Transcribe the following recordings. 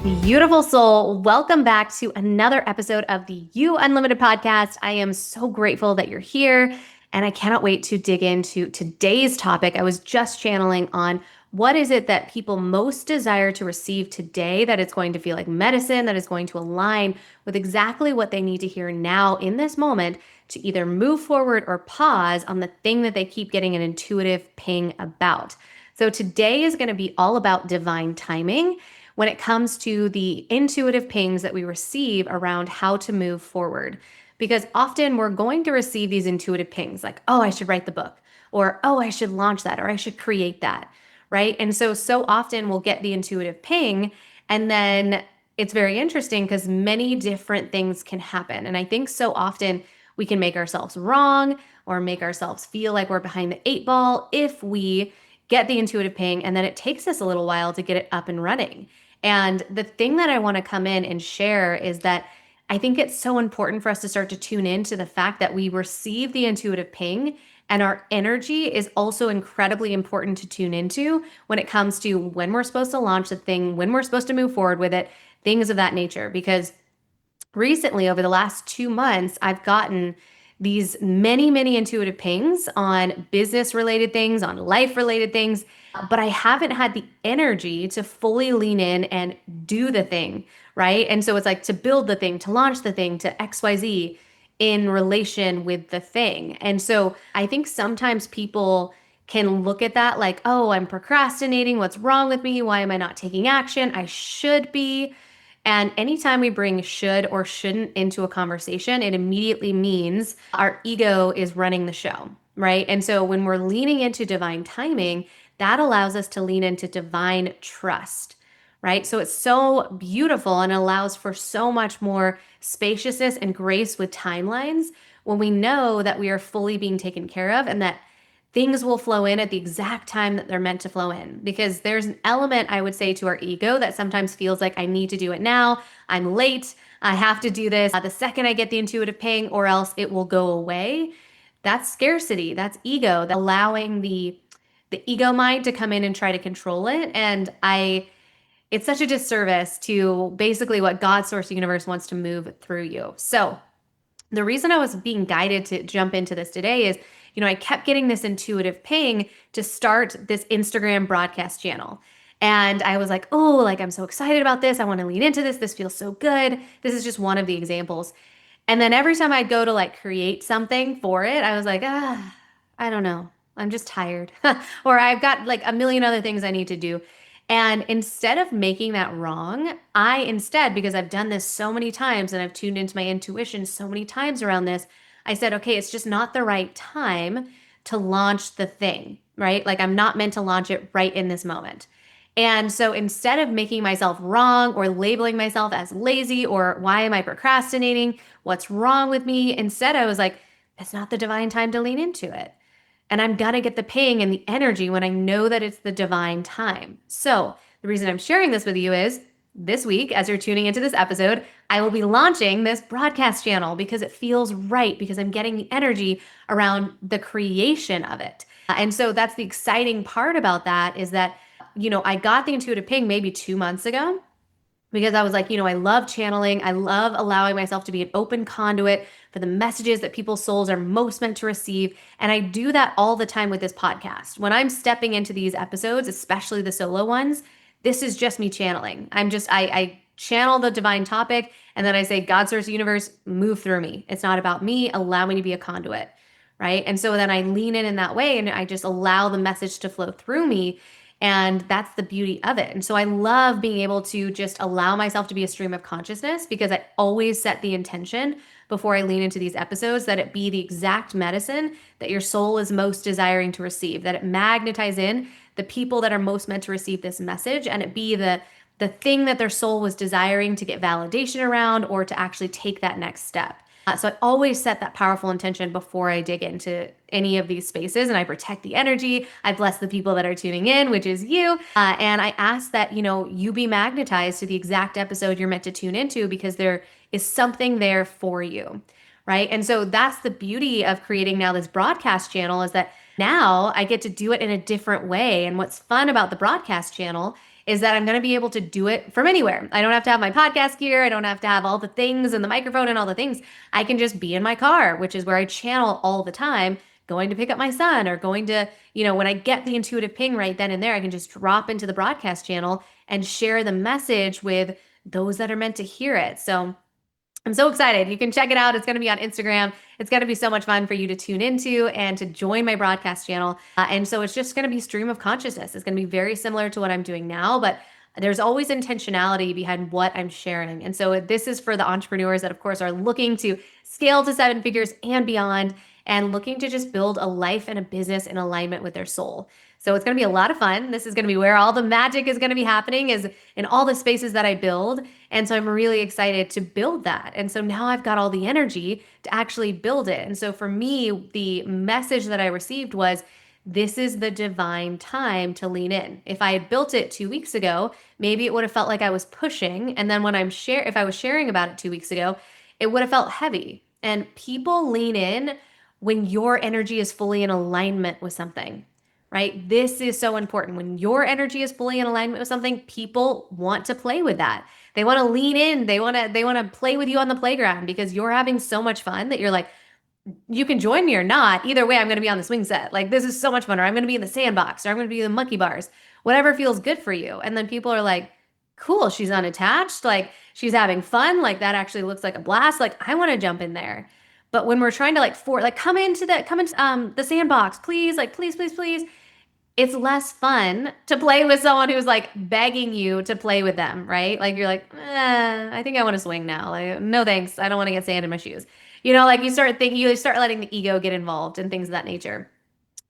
Beautiful soul, welcome back to another episode of the You Unlimited podcast. I am so grateful that you're here, and I cannot wait to dig into today's topic. I was just channeling on what is it that people most desire to receive today, that it's going to feel like medicine, that is going to align with exactly what they need to hear now in this moment to either move forward or pause on the thing that they keep getting an intuitive ping about. So today is going to be all about divine timing when it comes to the intuitive pings that we receive around how to move forward. Because often we're going to receive these intuitive pings like, oh, I should write the book, or oh, I should launch that, or I should create that, right? And so often we'll get the intuitive ping, and then it's very interesting because many different things can happen. And I think so often we can make ourselves wrong or make ourselves feel like we're behind the eight ball if we get the intuitive ping and then it takes us a little while to get it up and running. And the thing that I want to come in and share is that I think it's so important for us to start to tune in to the fact that we receive the intuitive ping, and our energy is also incredibly important to tune into when it comes to when we're supposed to launch the thing, when we're supposed to move forward with it, things of that nature. Because recently, over the last 2 months, I've gotten these many intuitive pings on business related things, on life related things, but I haven't had the energy to fully lean in and do the thing, right? And so it's like to build the thing, to launch the thing, to XYZ in relation with the thing. And so I think sometimes people can look at that like, oh, I'm procrastinating. What's wrong with me? Why am I not taking action? I should be. And anytime we bring should or shouldn't into a conversation, it immediately means our ego is running the show, right? And so when we're leaning into divine timing, that allows us to lean into divine trust, right? So it's so beautiful and allows for so much more spaciousness and grace with timelines when we know that we are fully being taken care of and that things will flow in at the exact time that they're meant to flow in. Because there's an element, I would say, to our ego that sometimes feels like I need to do it now. I'm late. I have to do this the second I get the intuitive ping, or else it will go away. That's scarcity. That's ego. That's allowing the ego mind to come in and try to control it. And it's such a disservice to basically what God, source, universe wants to move through you. So the reason I was being guided to jump into this today is, I kept getting this intuitive ping to start this Instagram broadcast channel. And I was like, oh, like I'm so excited about this. I want to lean into this. This feels so good. This is just one of the examples. And then every time I'd go to like create something for it, I was like, I don't know. I'm just tired. Or I've got like a million other things I need to do. And instead of making that wrong, because I've done this so many times and I've tuned into my intuition so many times around this, I said, okay, it's just not the right time to launch the thing, right? Like I'm not meant to launch it right in this moment. And so instead of making myself wrong or labeling myself as lazy or why am I procrastinating? What's wrong with me? Instead, I was like, it's not the divine time to lean into it. And I'm gonna get the ping and the energy when I know that it's the divine time. So the reason I'm sharing this with you is this week, as you're tuning into this episode, I will be launching this broadcast channel because it feels right, because I'm getting the energy around the creation of it. And so that's the exciting part about that is that, I got the intuitive ping maybe 2 months ago because I was like, I love channeling. I love allowing myself to be an open conduit for the messages that people's souls are most meant to receive. And I do that all the time with this podcast. When I'm stepping into these episodes, especially the solo ones, this is just me channeling. I channel the divine topic and then I say, God, source, universe, move through me. It's not about me. Allow me to be a conduit, right? And so then I lean in that way and I just allow the message to flow through me. And that's the beauty of it. And so I love being able to just allow myself to be a stream of consciousness because I always set the intention before I lean into these episodes that it be the exact medicine that your soul is most desiring to receive, that it magnetize in the people that are most meant to receive this message, and it be the thing that their soul was desiring to get validation around or to actually take that next step. So I always set that powerful intention before I dig into any of these spaces, and I protect the energy. I bless the people that are tuning in, which is you. And I ask that, you be magnetized to the exact episode you're meant to tune into because there is something there for you, right? And so that's the beauty of creating now this broadcast channel is that now I get to do it in a different way. And what's fun about the broadcast channel is that I'm going to be able to do it from anywhere. I don't have to have my podcast gear. I don't have to have all the things and the microphone and all the things. I can just be in my car, which is where I channel all the time, going to pick up my son or going to, when I get the intuitive ping right then and there, I can just drop into the broadcast channel and share the message with those that are meant to hear it. So I'm so excited. You can check it out. It's going to be on Instagram. It's going to be so much fun for you to tune into and to join my broadcast channel. And so it's just going to be stream of consciousness. It's going to be very similar to what I'm doing now, but there's always intentionality behind what I'm sharing. And so this is for the entrepreneurs that, of course, are looking to scale to seven figures and beyond and looking to just build a life and a business in alignment with their soul. So it's going to be a lot of fun. This is going to be where all the magic is going to be happening, is in all the spaces that I build. And so I'm really excited to build that. And so now I've got all the energy to actually build it. And so for me, the message that I received was, this is the divine time to lean in. If I had built it 2 weeks ago, maybe it would have felt like I was pushing. And then if I was sharing about it 2 weeks ago, it would have felt heavy. And people lean in when your energy is fully in alignment with something, right? This is so important. When your energy is fully in alignment with something, people want to play with that. They want to lean in. They want to play with you on the playground because you're having so much fun that you're like, you can join me or not. Either way, I'm going to be on the swing set. Like, this is so much fun. Or I'm going to be in the sandbox, or I'm going to be in the monkey bars, whatever feels good for you. And then people are like, cool, she's unattached. Like, she's having fun. Like, that actually looks like a blast. Like, I want to jump in there. But when we're trying to come into the sandbox, please, like, please, please, please, it's less fun to play with someone who's like begging you to play with them, right? Like, you're like, I think I want to swing now. Like, no thanks. I don't want to get sand in my shoes. Like, you start letting the ego get involved and things of that nature.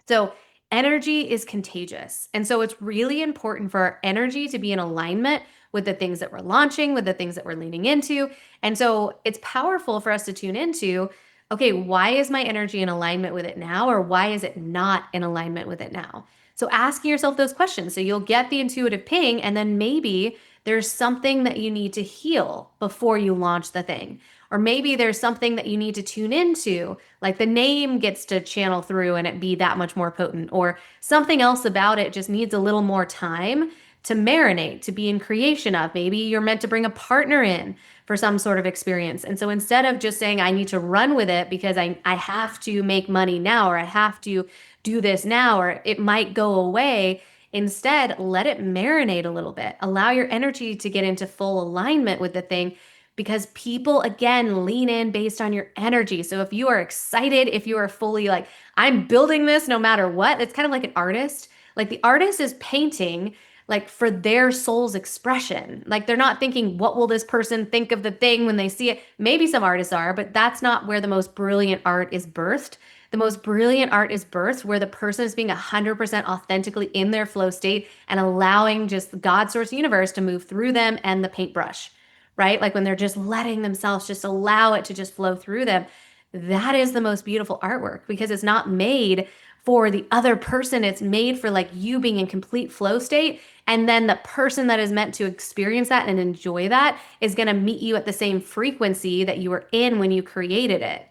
So energy is contagious. And so it's really important for our energy to be in alignment with the things that we're launching, with the things that we're leaning into. And so it's powerful for us to tune into, okay, why is my energy in alignment with it now? Or why is it not in alignment with it now? So asking yourself those questions. So you'll get the intuitive ping, and then maybe there's something that you need to heal before you launch the thing. Or maybe there's something that you need to tune into, like the name gets to channel through and it be that much more potent, or something else about it just needs a little more time to marinate, to be in creation of. Maybe you're meant to bring a partner in for some sort of experience. And so instead of just saying, I need to run with it because I have to make money now, or I have to do this now, or it might go away, instead, let it marinate a little bit. Allow your energy to get into full alignment with the thing, because people, again, lean in based on your energy. So if you are excited, if you are fully like, I'm building this no matter what, it's kind of like an artist. Like, the artist is painting like for their soul's expression. Like, they're not thinking, what will this person think of the thing when they see it? Maybe some artists are, but that's not where the most brilliant art is birthed. The most brilliant art is birthed where the person is being 100% authentically in their flow state and allowing just the God source universe to move through them and the paintbrush, right? Like, when they're just letting themselves just allow it to just flow through them. That is the most beautiful artwork, because it's not made for the other person. It's made for like you being in complete flow state. And then the person that is meant to experience that and enjoy that is going to meet you at the same frequency that you were in when you created it.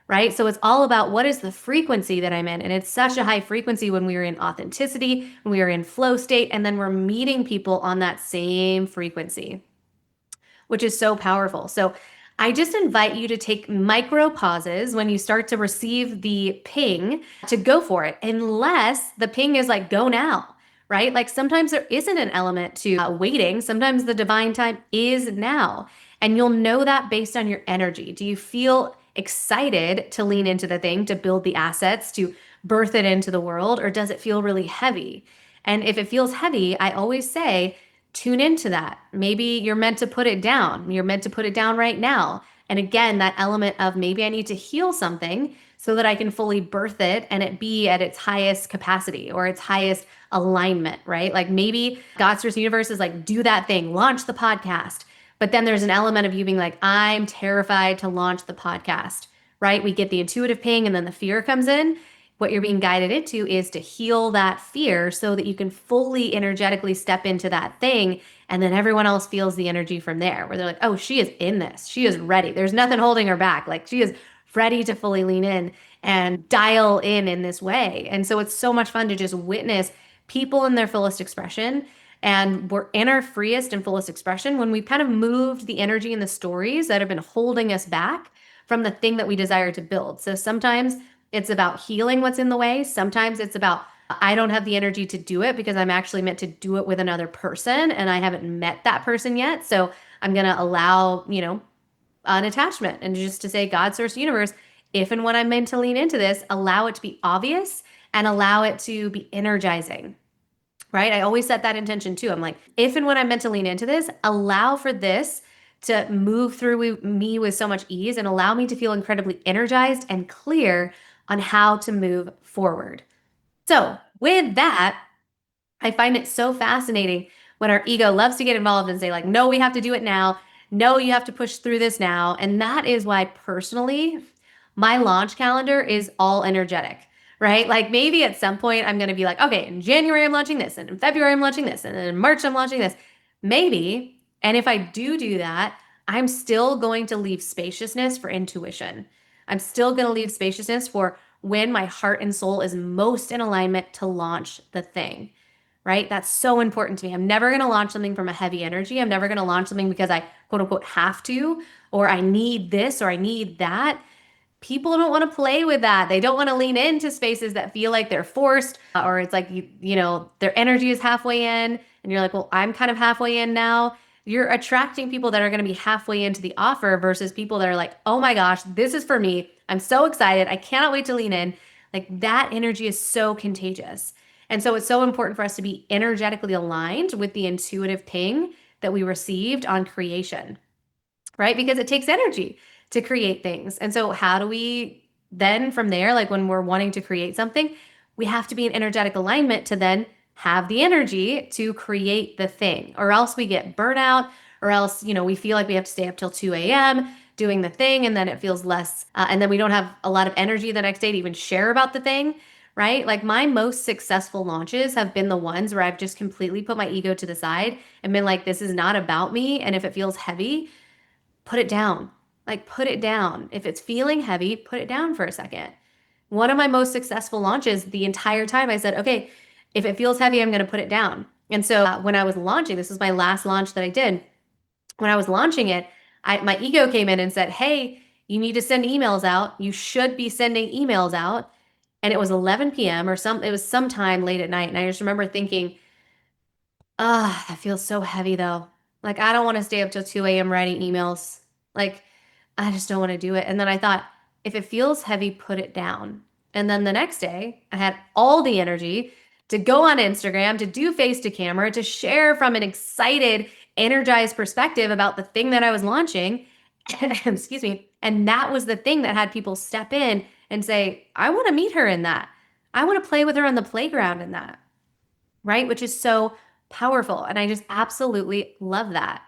Right? So it's all about, what is the frequency that I'm in? And it's such a high frequency when we are in authenticity, when we are in flow state, and then we're meeting people on that same frequency, which is so powerful. So I just invite you to take micro pauses when you start to receive the ping to go for it, unless the ping is like, go now, right? Like, sometimes there isn't an element to waiting. Sometimes the divine time is now. And you'll know that based on your energy. Do you feel excited to lean into the thing, to build the assets, to birth it into the world? Or does it feel really heavy? And if it feels heavy, I always say, tune into that. Maybe you're meant to put it down. You're meant to put it down right now. And again, that element of, maybe I need to heal something so that I can fully birth it and it be at its highest capacity or its highest alignment, right? Like, maybe God's Source Universe is like, do that thing, launch the podcast. But then there's an element of you being like, I'm terrified to launch the podcast, right? We get the intuitive ping and then the fear comes in. What you're being guided into is to heal that fear so that you can fully energetically step into that thing. And then everyone else feels the energy from there, where they're like, oh, she is in this. She is ready. There's nothing holding her back. Like, she is ready to fully lean in and dial in this way. And so it's so much fun to just witness people in their fullest expression. And we're in our freest and fullest expression when we've kind of moved the energy and the stories that have been holding us back from the thing that we desire to build. So sometimes it's about healing what's in the way. Sometimes it's about, I don't have the energy to do it because I'm actually meant to do it with another person and I haven't met that person yet. So I'm going to allow, an attachment and just to say, God, source, universe, if and when I'm meant to lean into this, allow it to be obvious and allow it to be energizing. Right? I always set that intention too. I'm like, if and when I'm meant to lean into this, allow for this to move through me with so much ease and allow me to feel incredibly energized and clear on how to move forward. So, with that, I find it so fascinating when our ego loves to get involved and say, like, no, we have to do it now. No, you have to push through this now. And that is why, personally, my launch calendar is all energetic, right? Like, maybe at some point I'm going to be like, okay, in January I'm launching this, and in February I'm launching this, and in March I'm launching this. Maybe. And if I do that, I'm still going to leave spaciousness for intuition. I'm still going to leave spaciousness for when my heart and soul is most in alignment to launch the thing, right? That's so important to me. I'm never going to launch something from a heavy energy. I'm never going to launch something because I quote unquote have to, or I need this, or I need that. People don't want to play with that. They don't want to lean into spaces that feel like they're forced, or it's like, their energy is halfway in, and you're like, well, I'm kind of halfway in now. You're attracting people that are going to be halfway into the offer versus people that are like, oh my gosh, this is for me. I'm so excited. I cannot wait to lean in. Like, that energy is so contagious. And so it's so important for us to be energetically aligned with the intuitive ping that we received on creation, right? Because it takes energy to create things. And so, how do we then, from there, like when we're wanting to create something, we have to be in energetic alignment to then have the energy to create the thing, or else we get burnout, or else, we feel like we have to stay up till 2 a.m. doing the thing, and then it feels less, and then we don't have a lot of energy the next day to even share about the thing. Right? Like, my most successful launches have been the ones where I've just completely put my ego to the side and been like, this is not about me. And if it feels heavy, put it down. Like, put it down. If it's feeling heavy, put it down for a second. One of my most successful launches, the entire time I said, okay, if it feels heavy, I'm going to put it down. And so when I was launching, this was my last launch that I did. When I was launching it, my ego came in and said, hey, you need to send emails out. You should be sending emails out. And it was 11 p.m. it was sometime late at night. And I just remember thinking, that feels so heavy though. Like, I don't want to stay up till 2 a.m. writing emails. Like, I just don't want to do it. And then I thought, if it feels heavy, put it down. And then the next day, I had all the energy to go on Instagram, to do face to camera, to share from an excited, energized perspective about the thing that I was launching. Excuse me. And that was the thing that had people step in and say, I want to meet her in that. I want to play with her on the playground in that. Right? Which is so powerful. And I just absolutely love that.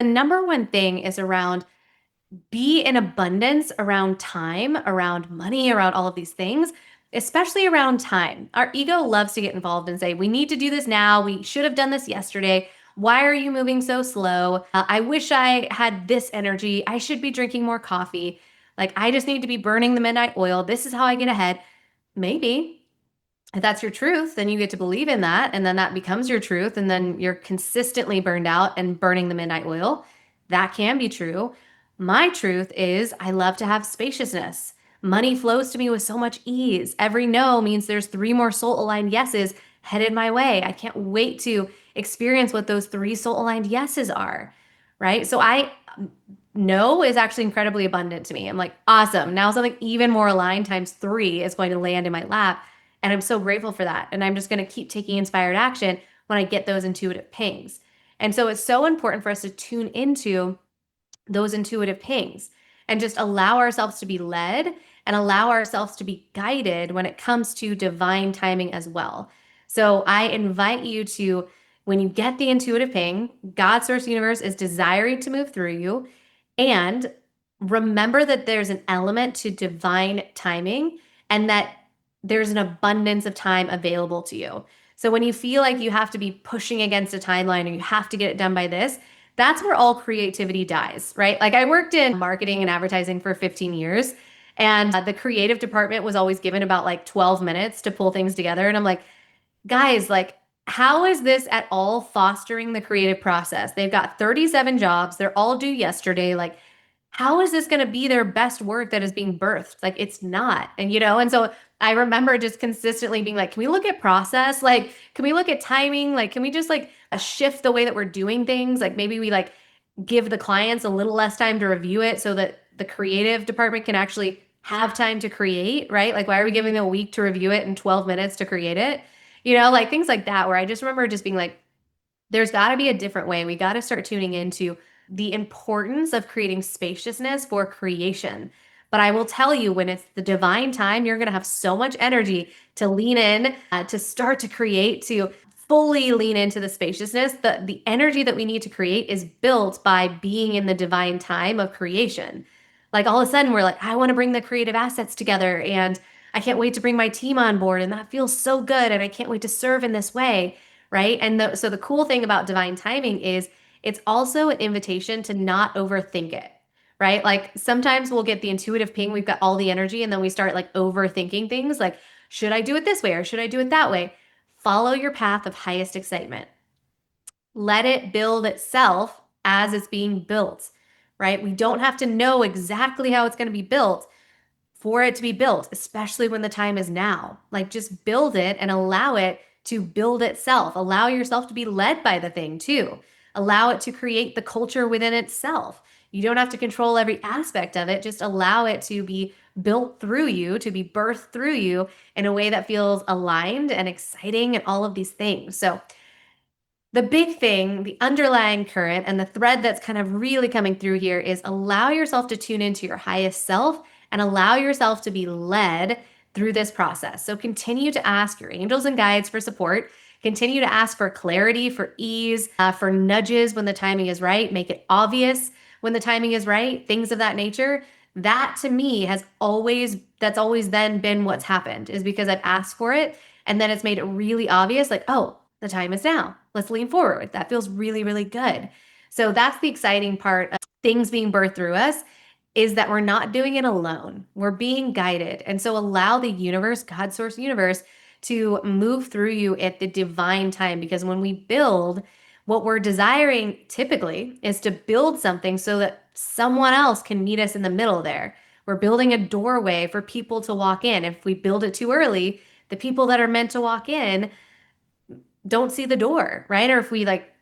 The number one thing is around, be in abundance around time, around money, around all of these things, especially around time. Our ego loves to get involved and say, we need to do this now. We should have done this yesterday. Why are you moving so slow? I wish I had this energy. I should be drinking more coffee. Like, I just need to be burning the midnight oil. This is how I get ahead. Maybe. If that's your truth, then you get to believe in that. And then that becomes your truth. And then you're consistently burned out and burning the midnight oil. That can be true. My truth is, I love to have spaciousness. Money flows to me with so much ease. Every no means there's 3 more soul aligned yeses headed my way. I can't wait to experience what those 3 soul aligned yeses are. Right. So, no is actually incredibly abundant to me. I'm like, awesome. Now something even more aligned times 3 is going to land in my lap. And I'm so grateful for that. And I'm just going to keep taking inspired action when I get those intuitive pings. And so it's so important for us to tune into those intuitive pings and just allow ourselves to be led and allow ourselves to be guided when it comes to divine timing as well. So I invite you to, when you get the intuitive ping, God, source, universe is desiring to move through you. And remember that there's an element to divine timing and that there's an abundance of time available to you. So when you feel like you have to be pushing against a timeline or you have to get it done by this, that's where all creativity dies, right? Like, I worked in marketing and advertising for 15 years, and the creative department was always given about like 12 minutes to pull things together. And I'm like, guys, like, How is this at all fostering the creative process? They've got 37 jobs, they're all due yesterday. Like, how is this going to be their best work that is being birthed? Like, it's not. And so I remember just consistently being like, can we look at process? Like, can we look at timing? Like, can we just like shift the way that we're doing things? Like, maybe we like give the clients a little less time to review it so that the creative department can actually have time to create, right? Like, why are we giving them a week to review it and 12 minutes to create it? Like things like that, where I just remember just being like, there's got to be a different way. We got to start tuning into the importance of creating spaciousness for creation. But I will tell you, when it's the divine time, you're going to have so much energy to lean in, to start to create, to fully lean into the spaciousness. The energy that we need to create is built by being in the divine time of creation. Like all of a sudden, we're like, I want to bring the creative assets together, and I can't wait to bring my team on board. And that feels so good. And I can't wait to serve in this way, right? So the cool thing about divine timing is it's also an invitation to not overthink it, right? Like sometimes we'll get the intuitive ping, we've got all the energy, and then we start like overthinking things like, should I do it this way or should I do it that way? Follow your path of highest excitement. Let it build itself as it's being built, right? We don't have to know exactly how it's going to be built for it to be built, especially when the time is now. Like just build it and allow it to build itself. Allow yourself to be led by the thing too. Allow it to create the culture within itself. You don't have to control every aspect of it. Just allow it to be built through you, to be birthed through you in a way that feels aligned and exciting and all of these things. So the big thing, the underlying current, and the thread that's kind of really coming through here is allow yourself to tune into your highest self and allow yourself to be led through this process. So continue to ask your angels and guides for support. Continue to ask for clarity, for ease, for nudges when the timing is right. Make it obvious when the timing is right, things of that nature. That to me that's always then been what's happened, is because I've asked for it and then it's made it really obvious, like, oh, the time is now. Let's lean forward. That feels really, really good. So that's the exciting part of things being birthed through us, is that we're not doing it alone. We're being guided. And so allow the universe, God source universe, to move through you at the divine time. Because when we build, what we're desiring typically is to build something so that someone else can meet us in the middle there. We're building a doorway for people to walk in. If we build it too early, the people that are meant to walk in don't see the door, right? Or if we like,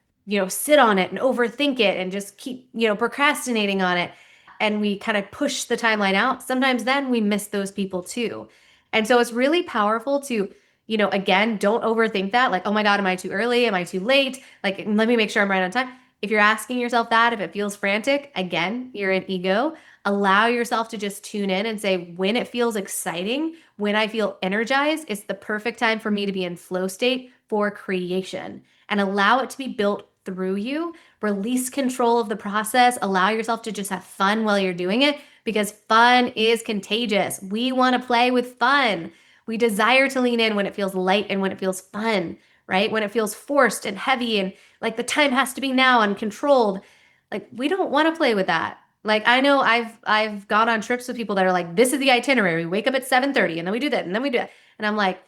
sit on it and overthink it and just keep, procrastinating on it, and we kind of push the timeline out, sometimes then we miss those people too. And so it's really powerful to, again, don't overthink that. Like, oh my God, am I too early? Am I too late? Like, let me make sure I'm right on time. If you're asking yourself that, if it feels frantic, again, you're in ego. Allow yourself to just tune in and say, when it feels exciting, when I feel energized, it's the perfect time for me to be in flow state for creation, and allow it to be built through you. Release control of the process. Allow yourself to just have fun while you're doing it, because fun is contagious. We want to play with fun. We desire to lean in when it feels light and when it feels fun, right? When it feels forced and heavy and like the time has to be now and controlled. Like we don't want to play with that. Like I know I've gone on trips with people that are like, this is the itinerary. We wake up at 7:30 and then we do that and then we do it. And I'm like,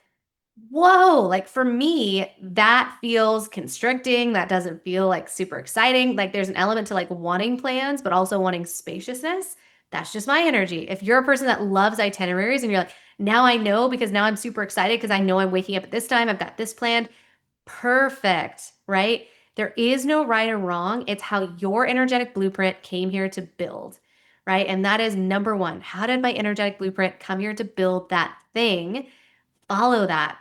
whoa, like for me, that feels constricting. That doesn't feel like super exciting. Like there's an element to like wanting plans, but also wanting spaciousness. That's just my energy. If you're a person that loves itineraries and you're like, now I know because now I'm super excited because I know I'm waking up at this time, I've got this planned, perfect, right? There is no right or wrong. It's how your energetic blueprint came here to build, right? And that is number one. How did my energetic blueprint come here to build that thing? Follow that.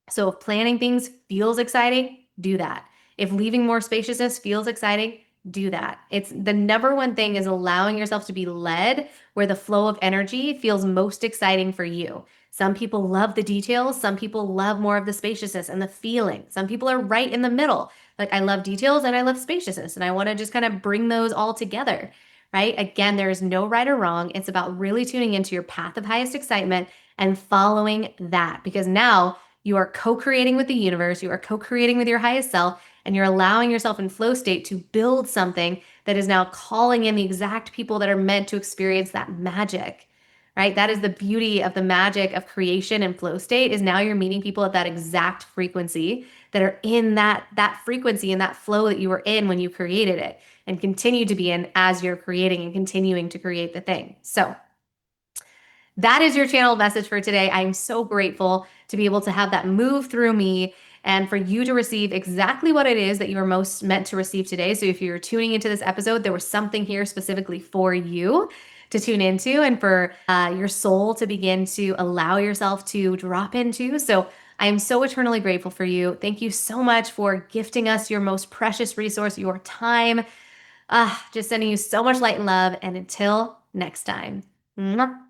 So if planning things feels exciting, do that. If leaving more spaciousness feels exciting, do that. It's the number one thing, is allowing yourself to be led where the flow of energy feels most exciting for you. Some people love the details. Some people love more of the spaciousness and the feeling. Some people are right in the middle. Like I love details and I love spaciousness and I want to just kind of bring those all together, right? Again, there is no right or wrong. It's about really tuning into your path of highest excitement and following that, because now you are co-creating with the universe, you are co-creating with your highest self, and you're allowing yourself in flow state to build something that is now calling in the exact people that are meant to experience that magic, right? That is the beauty of the magic of creation and flow state is now you're meeting people at that exact frequency that are in that frequency and that flow that you were in when you created it and continue to be in as you're creating and continuing to create the thing. So that is your channel message for today. I'm so grateful to be able to have that move through me and for you to receive exactly what it is that you are most meant to receive today. So if you're tuning into this episode, there was something here specifically for you to tune into and for your soul to begin to allow yourself to drop into. So I am so eternally grateful for you. Thank you so much for gifting us your most precious resource, your time. Just sending you so much light and love. And until next time. Mwah.